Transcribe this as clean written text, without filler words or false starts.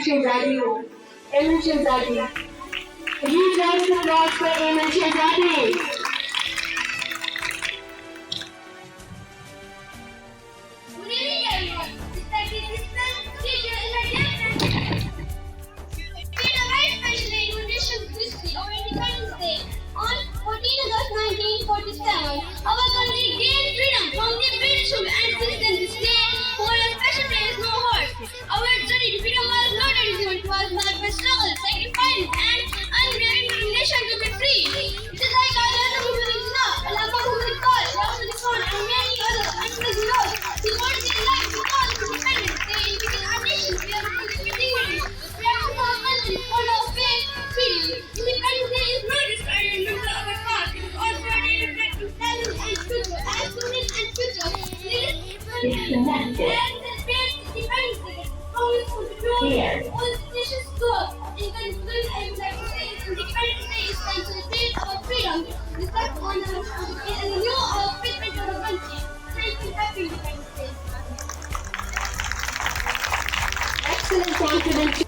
Shehzadi हो. Aimen Shehzadi. Huge round of applause for Aimen Shehzadi. Good evening, everyone. Respected listeners, teachers, and dear friends. We had a very special invitation to history of Independence Day on 14 August 1947. Our country gained freedom from the British rule, and since then this day holds a special place in our hearts. Our journey to freedom was not a easy one. It was marked by struggle, sacrifice, and unwavering determination to be free. It is like our journey to Islam, Alama Muhammad Qal, Yahweh the Quran, and many others until the Lord. We want to life because of Independence Day in which our nation we are ruled with dignity. We are to our country full of faith, freedom. Independence Day is not just a reminder of our past, it is also a day reflecting present and future, as students and future. Disconnected. And celebrate Independence Day. Always want to know Here. all the nations to us. In conclusion, I would like to say Independence Day is time to celebrate our freedom, reflect on and renew our commitment to our country. Thank you. Happy Independence Day. Excellent confidence.